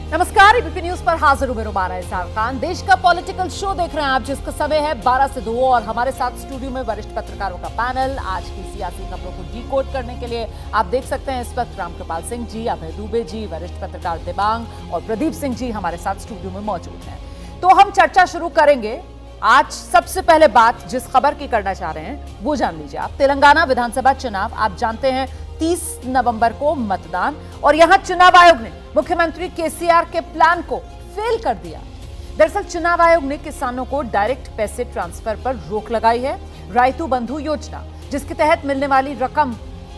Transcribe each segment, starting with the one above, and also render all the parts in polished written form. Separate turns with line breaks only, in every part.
नमस्कार, ABP news पर हाजिर हूं मैं रुमाना इसार खान। देश का पॉलिटिकल शो देख रहे हैं आप, जिसका समय है 12 से 2 और हमारे साथ स्टूडियो में वरिष्ठ पत्रकारों का पैनल। आज की सियासी खबरों को डिकोड करने के लिए आप देख सकते हैं इस वक्त रामकृपाल सिंह जी, अभय दुबे जी, वरिष्ठ पत्रकार दिबांग और प्रदीप सिंह जी हमारे साथ स्टूडियो में मौजूद हैं। तो हम चर्चा शुरू करेंगे। आज सबसे पहले बात जिस खबर की करना चाह रहे हैं वो जान लीजिए आप। तेलंगाना विधानसभा चुनाव आप जानते हैं 30 नवंबर को मतदान, और यहां चुनाव आयोग ने मुख्यमंत्री केसीआर के प्लान को फेल कर दिया। दरअसल चुनाव आयोग ने किसानों को डायरेक्ट पैसे ट्रांसफर पर रोक लगाई है। रायतू बंधु योजना, जिसके तहत मिलने वाली रकम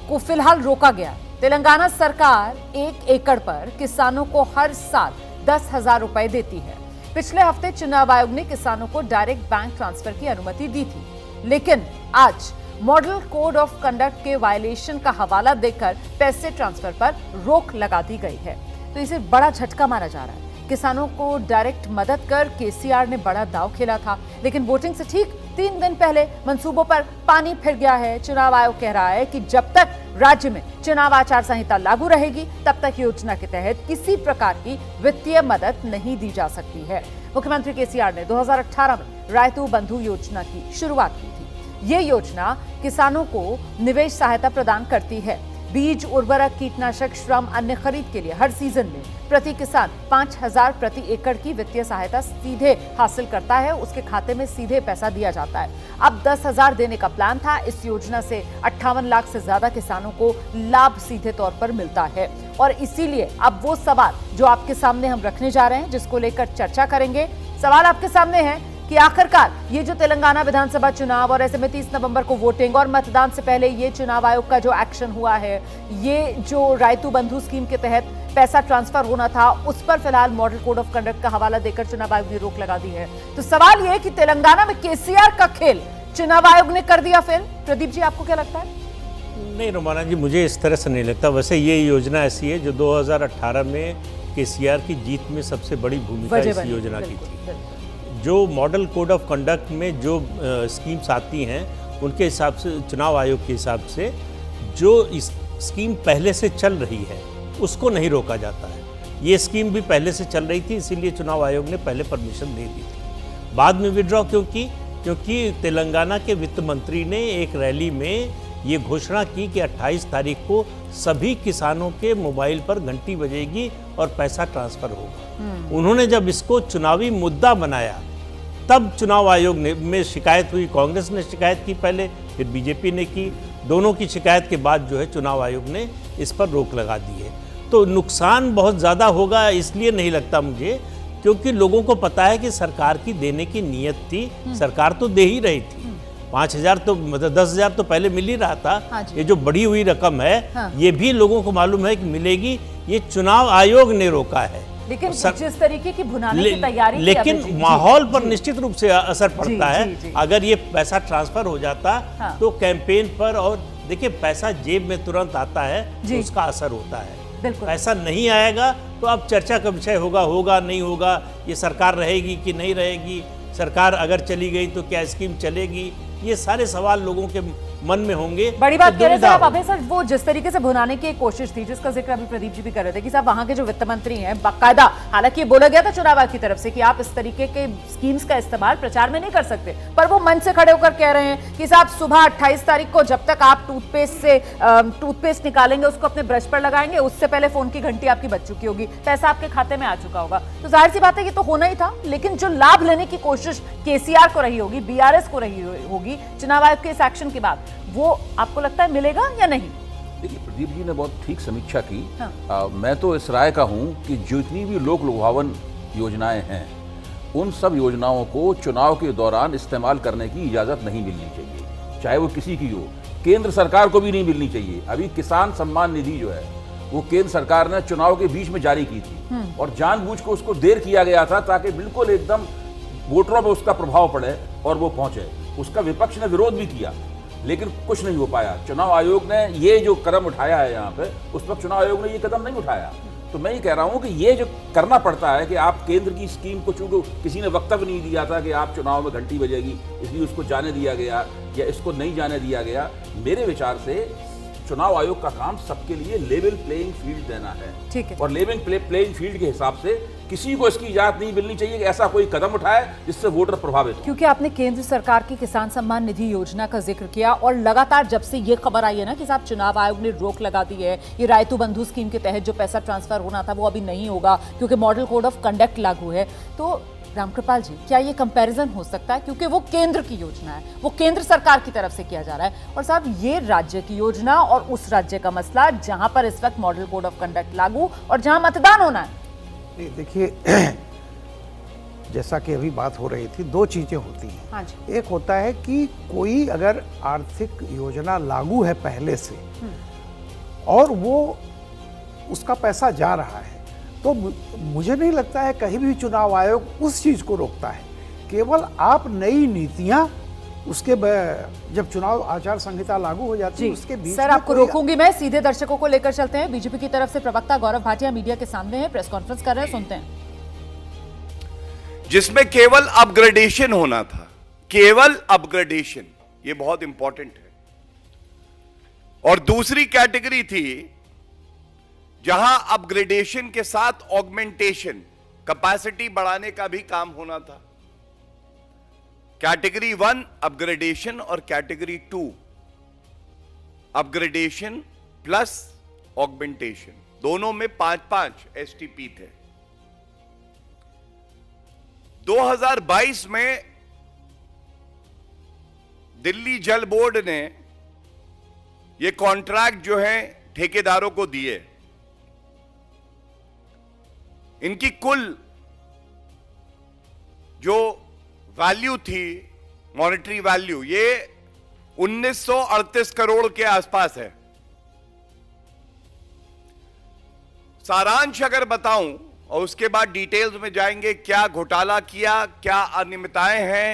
को फिलहाल रोका गया। तेलंगाना सरकार 1 एकड़ पर किसानों को हर साल 10,000 रुपए देती है। पिछले हफ्ते चुनाव आयोग ने किसानों को डायरेक्ट बैंक ट्रांसफर की अनुमति दी थी, लेकिन आज मॉडल कोड ऑफ कंडक्ट के वायलेशन का हवाला देकर पैसे ट्रांसफर पर रोक लगा दी गई है। तो इसे बड़ा झटका माना जा रहा है। किसानों को डायरेक्ट मदद कर केसीआर ने बड़ा दांव खेला था, लेकिन वोटिंग से ठीक 3 दिन पहले मंसूबों पर पानी फिर गया है। चुनाव आयोग कह रहा है कि जब तक राज्य में चुनाव आचार संहिता लागू रहेगी तब तक योजना के तहत किसी प्रकार की वित्तीय मदद नहीं दी जा सकती है। मुख्यमंत्री केसीआर ने 2018 में रायतू बंधु योजना की शुरुआत की थी। ये योजना किसानों को निवेश सहायता प्रदान करती है। बीज, उर्वरक, कीटनाशक, श्रम, अन्य खरीद के लिए हर सीजन में प्रति किसान 5,000 प्रति एकड़ की वित्तीय सहायता सीधे हासिल करता है। उसके खाते में सीधे पैसा दिया जाता है। अब 10,000 देने का प्लान था। इस योजना से 58 लाख से ज्यादा किसानों को लाभ सीधे तौर पर मिलता है। और इसीलिए अब वो सवाल जो आपके सामने हम रखने जा रहे हैं, जिसको लेकर चर्चा करेंगे, सवाल आपके सामने है कि आखिरकार ये जो तेलंगाना विधानसभा चुनाव और ऐसे में 30 नवंबर को वोटिंग और मतदान से पहले ये चुनाव आयोग का जो एक्शन हुआ है, ये जो रायतू बंधु स्कीम के तहत पैसा ट्रांसफर होना था, उस पर फिलहाल मॉडल कोड ऑफ कंडक्ट का हवाला देकर चुनाव आयोग ने रोक लगा दी है। तो सवाल ये है कि तेलंगाना में केसीआर का खेल चुनाव आयोग ने कर दिया फेल। प्रदीप जी, आपको क्या लगता है?
नहीं रुमाना जी, मुझे इस तरह से नहीं लगता। वैसे ये योजना ऐसी है जो 2018 में केसीआर की जीत में सबसे बड़ी भूमिका इस योजना की थी। जो मॉडल कोड ऑफ कंडक्ट में जो स्कीम्स आती हैं, उनके हिसाब से, चुनाव आयोग के हिसाब से, जो इस स्कीम पहले से चल रही है उसको नहीं रोका जाता है। ये स्कीम भी पहले से चल रही थी, इसीलिए चुनाव आयोग ने पहले परमिशन दे दी थी। बाद में विड्रॉ क्योंकि तेलंगाना के वित्त मंत्री ने एक रैली में ये घोषणा की कि 28 तारीख को सभी किसानों के मोबाइल पर घंटी बजेगी और पैसा ट्रांसफर होगा। उन्होंने जब इसको चुनावी मुद्दा बनाया तब चुनाव आयोग में शिकायत हुई। कांग्रेस ने शिकायत की पहले, फिर बीजेपी ने की। दोनों की शिकायत के बाद जो है चुनाव आयोग ने इस पर रोक लगा दी है। तो नुकसान बहुत ज़्यादा होगा इसलिए नहीं लगता मुझे, क्योंकि लोगों को पता है कि सरकार की देने की नीयत थी। सरकार तो दे ही रही थी। 5,000 तो मतलब 10,000 तो पहले मिल ही रहा था।
हाँ,
ये जो बढ़ी हुई रकम है,
हाँ,
ये भी लोगों को मालूम है कि मिलेगी। ये चुनाव आयोग ने रोका है।
लेकिन जिस तरीके की भुनाने की तैयारी,
लेकिन माहौल पर निश्चित रूप से असर पड़ता है। अगर ये पैसा ट्रांसफर हो जाता
हाँ,
तो कैंपेन पर, और देखिए पैसा जेब में तुरंत आता है तो उसका असर होता है। पैसा नहीं आएगा तो अब चर्चा का विषय होगा नहीं होगा, ये सरकार रहेगी कि नहीं रहेगी, सरकार अगर चली गई तो क्या स्कीम चलेगी, ये सारे सवाल लोगों के मन में होंगे।
बड़ी बात कह रहे थे आप अभय सर, वो जिस तरीके से भुनाने की एक कोशिश थी, जिसका जिक्र अभी प्रदीप जी भी कर रहे थे कि साहब वहां के जो वित्त मंत्री हैं, बाकायदा, हालांकि बोला गया था चुनाव आयोग की तरफ से कि आप इस तरीके के स्कीम्स का इस्तेमाल प्रचार में नहीं कर सकते, पर वो मंच से खड़े होकर कह रहे हैं कि साहब सुबह 28 तारीख को जब तक आप टूथपेस्ट निकालेंगे, उसको अपने ब्रश पर लगाएंगे, उससे पहले फोन की घंटी आपकी बज चुकी होगी, पैसा आपके खाते में आ चुका होगा। तो जाहिर सी बात है ये तो होना ही था। लेकिन जो लाभ लेने की कोशिश केसीआर को रही होगी, बीआरएस को रही होगी चुनाव आयोग के इस एक्शन के बाद, वो आपको लगता है मिलेगा या नहीं?
देखिए, प्रदीप जी ने बहुत ठीक समीक्षा की।
हाँ।
मैं तो इस राय का हूं कि जितनी भी लोक लुभावन योजनाएं हैं, उन सब योजनाओं को चुनाव के दौरान इस्तेमाल करने की इजाज़त नहीं मिलनी चाहिए, चाहे वो किसी की हो। केंद्र सरकार को भी नहीं मिलनी चाहिए। अभी किसान सम्मान निधि जो है वो केंद्र सरकार ने चुनाव के बीच में जारी की थी, और जानबूझ को उसको देर किया गया था ताकि बिल्कुल एकदम वोटरों पर उसका प्रभाव पड़े और वो पहुंचे। उसका विपक्ष ने विरोध भी किया, लेकिन कुछ नहीं हो पाया। चुनाव आयोग ने ये जो कदम उठाया है यहाँ पे, उस वक्त चुनाव आयोग ने ये कदम नहीं उठाया। तो मैं ये कह रहा हूँ कि ये जो करना पड़ता है कि आप केंद्र की स्कीम को, चूंकि किसी ने वक्तव्य नहीं दिया था कि आप चुनाव में घंटी बजेगी, इसलिए उसको जाने दिया गया या इसको नहीं जाने दिया गया। मेरे विचार से चुनाव आयोग का काम सबके लिए लेवल प्लेइंग फील्ड देना है।
ठीक है।
और लेवल प्लेइंग फील्ड के हिसाब से किसी को इसकी इजाजत नहीं मिलनी चाहिए कि ऐसा कोई कदम उठाए जिससे वोटर प्रभावित हो।
क्योंकि आपने केंद्र सरकार की किसान सम्मान निधि योजना का जिक्र किया और लगातार जब से ये खबर आई है ना कि साहब चुनाव आयोग ने रोक लगा दी है, ये रायतू बंधु स्कीम के तहत जो पैसा ट्रांसफर होना था वो अभी नहीं होगा क्योंकि मॉडल कोड ऑफ कंडक्ट लागू है, तो रामकृपाल जी क्या ये कंपैरिजन हो सकता है? क्योंकि वो केंद्र की योजना है, वो केंद्र सरकार की तरफ से किया जा रहा है, और साहब ये राज्य की योजना और उस राज्य का मसला जहां पर इस वक्त मॉडल कोड ऑफ कंडक्ट लागू और जहां मतदान होना है।
नहीं, देखिए जैसा कि अभी बात हो रही थी, दो चीजें होती हैं।
हाँ जी।
एक होता है कि कोई अगर आर्थिक योजना लागू है पहले से और वो उसका पैसा जा रहा है, तो मुझे नहीं लगता है कहीं भी चुनाव आयोग उस चीज को रोकता है। केवल आप नई नीतियां उसके जब चुनाव आचार संहिता लागू हो जाती है उसके बीच
सर आपको रोकूंगी मैं, सीधे दर्शकों को लेकर चलते हैं। बीजेपी की तरफ से प्रवक्ता गौरव भाटिया मीडिया के सामने हैं, प्रेस कॉन्फ्रेंस कर रहे हैं, सुनते हैं।
जिसमें केवल अपग्रेडेशन होना था, केवल अपग्रेडेशन, ये बहुत इंपॉर्टेंट है। और दूसरी कैटेगरी थी जहां अपग्रेडेशन के साथ ऑगमेंटेशन, कैपेसिटी बढ़ाने का भी काम होना था। कैटेगरी 1 अपग्रेडेशन और कैटेगरी 2 अपग्रेडेशन प्लस ऑगमेंटेशन, दोनों में 5-5 एसटीपी थे। 2022 में दिल्ली जल बोर्ड ने ये कॉन्ट्रैक्ट जो है ठेकेदारों को दिए। इनकी कुल जो वैल्यू थी, मॉनेटरी वैल्यू, ये 1938 करोड़ के आसपास है। सारांश अगर बताऊं और उसके बाद डिटेल्स में जाएंगे, क्या घोटाला किया, क्या अनियमितताएं हैं,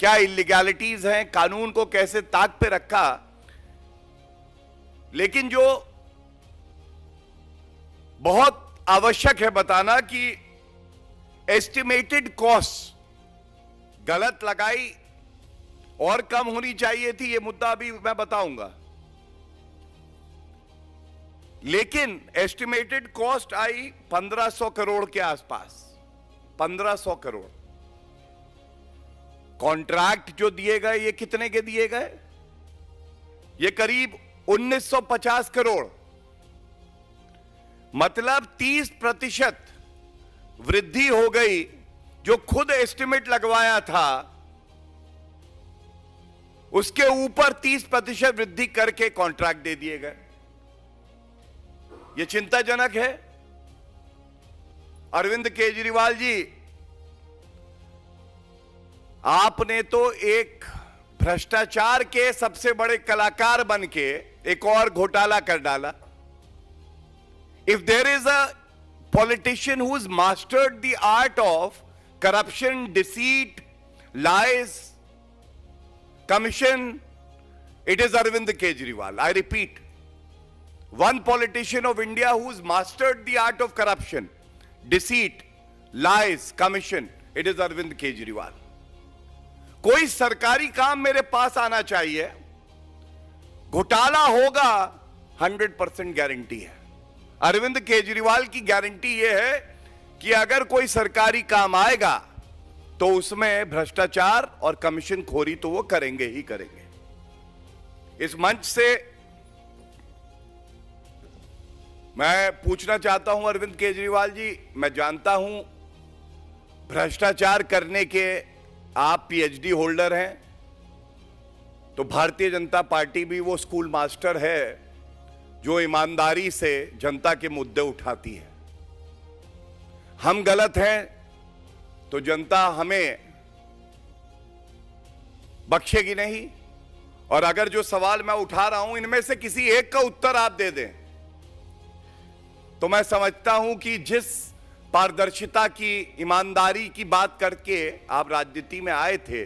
क्या इलीगैलिटीज हैं, कानून को कैसे ताक पे रखा, लेकिन जो बहुत आवश्यक है बताना कि एस्टिमेटेड कॉस्ट गलत लगाई और कम होनी चाहिए थी, ये मुद्दा भी मैं बताऊंगा। लेकिन एस्टिमेटेड कॉस्ट आई 1500 करोड़ के आसपास, 1500 करोड़। कॉन्ट्रैक्ट जो दिए गए ये कितने के दिए गए? ये करीब 1950 करोड़, मतलब 30% वृद्धि हो गई। जो खुद एस्टिमेट लगवाया था उसके ऊपर 30% वृद्धि करके कॉन्ट्रैक्ट दे दिए गए। यह चिंताजनक है। अरविंद केजरीवाल जी, आपने तो एक भ्रष्टाचार के सबसे बड़े कलाकार बनके एक और घोटाला कर डाला। If there is a politician who's mastered the art of corruption, deceit, lies, commission, it is Arvind Kejriwal. I repeat, one politician of India who's mastered the art of corruption, deceit, lies, commission, it is Arvind Kejriwal. कोई सरकारी काम मेरे पास आना चाहिए, घोटाला होगा 100% guarantee है। अरविंद केजरीवाल की गारंटी यह है कि अगर कोई सरकारी काम आएगा तो उसमें भ्रष्टाचार और कमीशन खोरी तो वो करेंगे ही करेंगे। इस मंच से मैं पूछना चाहता हूं अरविंद केजरीवाल जी, मैं जानता हूं भ्रष्टाचार करने के आप पीएचडी होल्डर हैं, तो भारतीय जनता पार्टी भी वो स्कूल मास्टर है जो ईमानदारी से जनता के मुद्दे उठाती है। हम गलत हैं तो जनता हमें बख्शेगी नहीं, और अगर जो सवाल मैं उठा रहा हूं इनमें से किसी एक का उत्तर आप दे दें तो मैं समझता हूं कि जिस पारदर्शिता की, ईमानदारी की बात करके आप राजनीति में आए थे,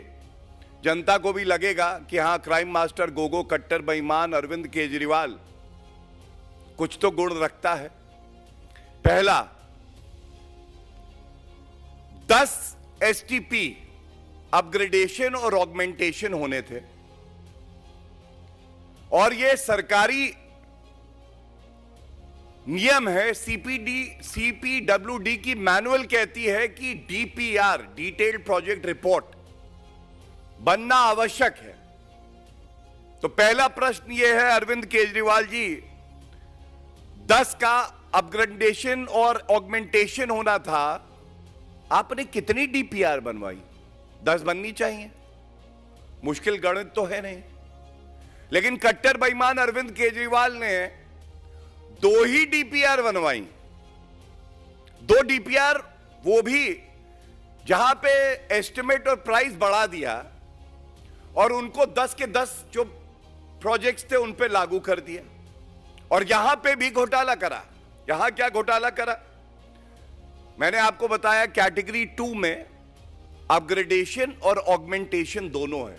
जनता को भी लगेगा कि हां, क्राइम मास्टर, गोगो, कट्टर बेईमान अरविंद केजरीवाल कुछ तो गुण रखता है। पहला, 10 एसटीपी अपग्रेडेशन और ऑगमेंटेशन होने थे, और ये सरकारी नियम है, सीपीडब्ल्यूडी की मैनुअल कहती है कि डीपीआर, डिटेल्ड प्रोजेक्ट रिपोर्ट, बनना आवश्यक है। तो पहला प्रश्न यह है अरविंद केजरीवाल जी, 10 का अपग्रेडेशन और ऑगमेंटेशन होना था, आपने कितनी डीपीआर बनवाई? 10 बननी चाहिए, मुश्किल गणित तो है नहीं। लेकिन कट्टर बेईमान अरविंद केजरीवाल ने 2 ही डीपीआर बनवाई। 2 डीपीआर, वो भी जहां पे एस्टिमेट और प्राइस बढ़ा दिया और उनको 10 के 10 जो प्रोजेक्ट्स थे उन पे लागू कर दिया। और यहां पे भी घोटाला करा। यहां क्या घोटाला करा? मैंने आपको बताया कैटेगरी 2 में अपग्रेडेशन और ऑगमेंटेशन दोनों है।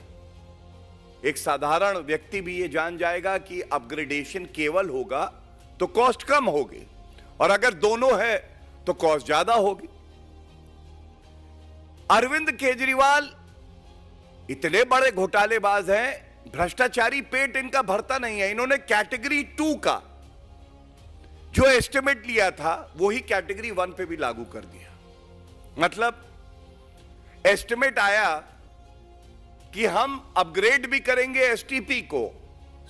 एक साधारण व्यक्ति भी ये जान जाएगा कि अपग्रेडेशन केवल होगा तो कॉस्ट कम होगी, और अगर दोनों है तो कॉस्ट ज्यादा होगी। अरविंद केजरीवाल इतने बड़े घोटालेबाज हैं, भ्रष्टाचारी पेट इनका भरता नहीं है। इन्होंने कैटेगरी 2 का जो एस्टिमेट लिया था वही कैटेगरी 1 पे भी लागू कर दिया। मतलब एस्टिमेट आया कि हम अपग्रेड भी करेंगे एसटीपी को,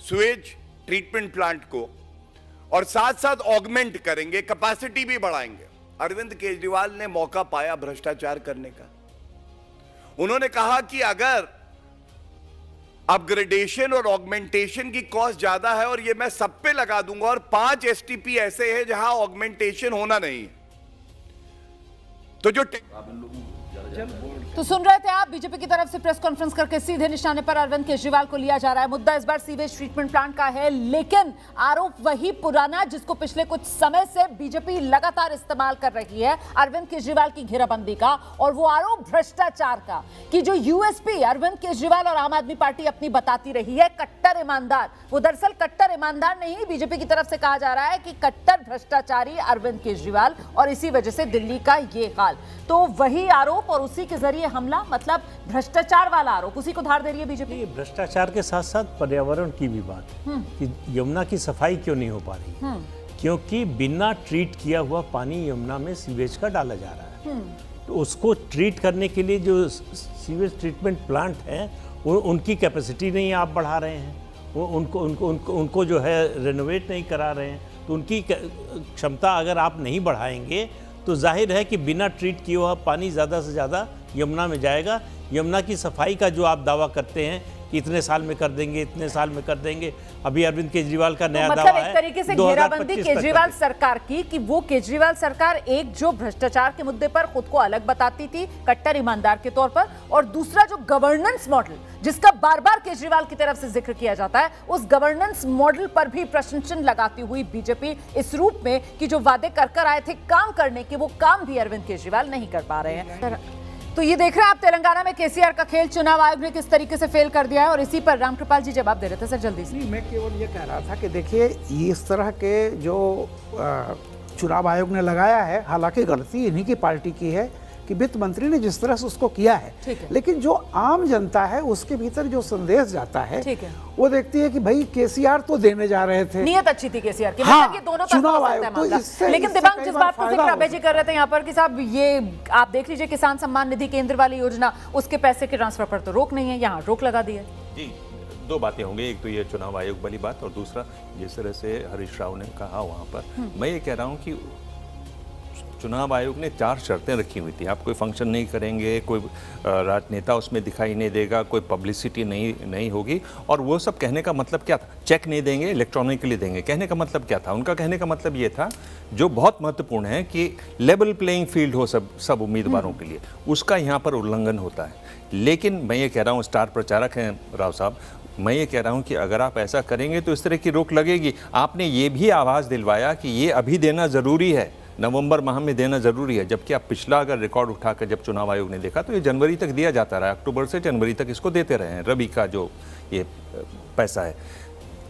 सुएज ट्रीटमेंट प्लांट को, और साथ साथ ऑगमेंट करेंगे, कैपेसिटी भी बढ़ाएंगे। अरविंद केजरीवाल ने मौका पाया भ्रष्टाचार करने का। उन्होंने कहा कि अगर अपग्रेडेशन और ऑगमेंटेशन की कॉस्ट ज्यादा है और ये मैं सब पे लगा दूंगा, और 5 एसटीपी ऐसे हैं जहां ऑगमेंटेशन होना नहीं है, तो जो
तो सुन रहे थे आप, बीजेपी की तरफ से प्रेस कॉन्फ्रेंस करके सीधे निशाने पर अरविंद केजरीवाल को लिया जा रहा है। मुद्दा इस बार सीवेज ट्रीटमेंट प्लांट का है, लेकिन आरोप वही पुराना जिसको पिछले कुछ समय से बीजेपी लगातार इस्तेमाल कर रही है, अरविंद केजरीवाल की घेराबंदी का, और वो आरोप भ्रष्टाचार का, कि जो यूएसपी अरविंद केजरीवाल और आम आदमी पार्टी अपनी बताती रही है, कट्टर ईमानदार, वो दरअसल कट्टर ईमानदार नहीं, बीजेपी की तरफ से कहा जा रहा है कि कट्टर भ्रष्टाचारी अरविंद केजरीवाल, और इसी वजह से दिल्ली का ये हाल। तो वही आरोप और उसी के जरिए हमला, मतलब भ्रष्टाचार वाला आरोप, उसी को धार दे रही है बीजेपी।
भ्रष्टाचार के साथ साथ पर्यावरण की भी बात है कि यमुना की सफाई क्यों नहीं हो पा रही, क्योंकि बिना ट्रीट किया हुआ पानी यमुना में सीवेज का डाला जा रहा है। तो उसको ट्रीट करने के लिए जो सीवेज ट्रीटमेंट प्लांट है, वो उनकी कैपेसिटी नहीं आप बढ़ा रहे हैं, वो उनको जो है रेनोवेट नहीं करा रहे हैं। तो उनकी क्षमता अगर आप नहीं बढ़ाएंगे तो जाहिर है कि बिना ट्रीट किया हुआ पानी ज़्यादा से ज़्यादा यमुना में जाएगा। यमुना की सफाई का जो आप दावा करते हैं कि इतने साल में कर देंगे, इतने साल में कर देंगे, अभी अरविंद केजरीवाल का नया दावा है,
मतलब एक तरीके से घेराबंदी केजरीवाल सरकार की, कि वो केजरीवाल सरकार एक जो भ्रष्टाचार के मुद्दे पर खुद को अलग बताती थी कट्टर ईमानदार के तौर पर, और दूसरा जो गवर्नेंस मॉडल जिसका बार बार केजरीवाल की तरफ से जिक्र किया जाता है, उस गवर्नेंस मॉडल पर भी प्रश्न चिन्ह लगाती हुई बीजेपी इस रूप में कि जो वादे कर आए थे काम करने के, वो काम भी अरविंद केजरीवाल नहीं कर पा रहे हैं। तो ये देख रहे हैं आप तेलंगाना में केसीआर का खेल चुनाव आयोग ने किस तरीके से फेल कर दिया है, और इसी पर रामकृपाल जी जवाब दे रहे थे। सर जल्दी से।
मैं केवल ये कह रहा था कि देखिए, इस तरह के जो चुनाव आयोग ने लगाया है, हालांकि गलती इन्हीं की पार्टी की है कि वित्त मंत्री ने जिस तरह से उसको किया है, लेकिन जो आम जनता है उसके भीतर जो संदेश जाता है, वो देखती है कि भाई केसीआर तो देने जा रहे थे,
नियत अच्छी थी केसीआर की,
हाँ,
मतलब ये दोनों
चुनाव आयोग तो
लेकिन दिव्यांग जिस बात को जिक्र अभय जी कर रहे थे यहाँ पर कि साहब ये आप देख लीजिए किसान सम्मान निधि केंद्र वाली योजना, उसके पैसे के ट्रांसफर पर तो रोक नहीं है, यहाँ रोक लगा दी है।
जी, 2 बातें होंगी, एक तो ये चुनाव आयोग वाली बात, और दूसरा जिस तरह से हरीश राव ने कहा वहाँ पर, मैं ये कह रहा हूँ कि चुनाव आयोग ने 4 शर्तें रखी हुई थी। आप कोई फंक्शन नहीं करेंगे, कोई राजनेता उसमें दिखाई नहीं देगा, कोई पब्लिसिटी नहीं होगी, और वो सब कहने का मतलब क्या था? चेक नहीं देंगे, इलेक्ट्रॉनिकली देंगे। कहने का मतलब क्या था? उनका कहने का मतलब ये था, जो बहुत महत्वपूर्ण है कि लेवल प्लेइंग फील्ड हो सब उम्मीदवारों के लिए, उसका यहाँ पर उल्लंघन होता है। लेकिन मैं ये कह रहा हूँ, स्टार प्रचारक हैं राव साहब, मैं ये कह रहा हूँ कि अगर आप ऐसा करेंगे तो इस तरह की रोक लगेगी। आपने ये भी आवाज़ दिलवाया कि ये अभी देना ज़रूरी है, नवंबर माह में देना ज़रूरी है, जबकि आप पिछला अगर रिकॉर्ड उठाकर जब चुनाव आयोग ने देखा तो ये जनवरी तक दिया जाता रहा, अक्टूबर से जनवरी तक इसको देते रहे हैं, रबी का जो ये पैसा है।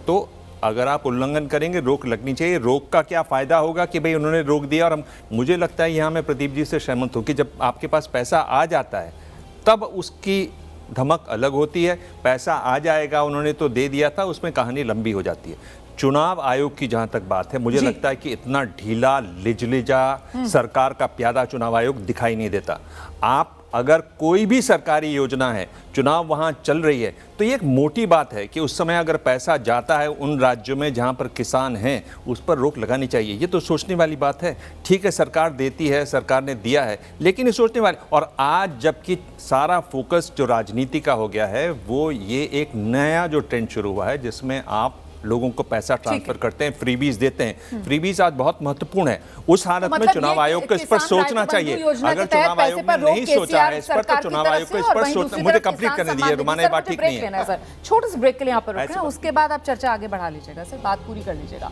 तो अगर आप उल्लंघन करेंगे, रोक लगनी चाहिए। रोक का क्या फ़ायदा होगा कि भाई उन्होंने रोक दिया, और मुझे लगता है यहाँ मैं प्रदीप जी से सहमत हूँ कि जब आपके पास पैसा आ जाता है तब उसकी धमक अलग होती है। पैसा आ जाएगा, उन्होंने तो दे दिया था, उसमें कहानी लंबी हो जाती है। चुनाव आयोग की जहां तक बात है, मुझे लगता है कि इतना ढीला लिजलिजा सरकार का प्यादा चुनाव आयोग दिखाई नहीं देता। आप अगर कोई भी सरकारी योजना है, चुनाव वहां चल रही है, तो ये एक मोटी बात है कि उस समय अगर पैसा जाता है उन राज्यों में जहां पर किसान हैं, उस पर रोक लगानी चाहिए। ये तो सोचने वाली बात है। ठीक है, सरकार देती है, सरकार ने दिया है, लेकिन ये सोचने वाली। और आज जबकि सारा फोकस जो राजनीति का हो गया है, वो ये एक नया जो ट्रेंड शुरू हुआ है जिसमें आप लोगों को पैसा ट्रांसफर करते हैं, फ्रीबीज देते हैं। फ्रीबीज आज बहुत महत्वपूर्ण है। उस हालत में चुनाव आयोग को इस पर सोचना चाहिए। अगर चुनाव आयोग ने नहीं सोचा है इस पर, तो चुनाव आयोग को इस पर सोचना। मुझे कंप्लीट करने दीजिए, रुमाना, ये बात ठीक नहीं है।
छोटे से ब्रेक के लिए यहाँ पर रुकना, उसके बाद आप चर्चा आगे बढ़ा लीजिएगा सर, बात पूरी कर लीजिएगा।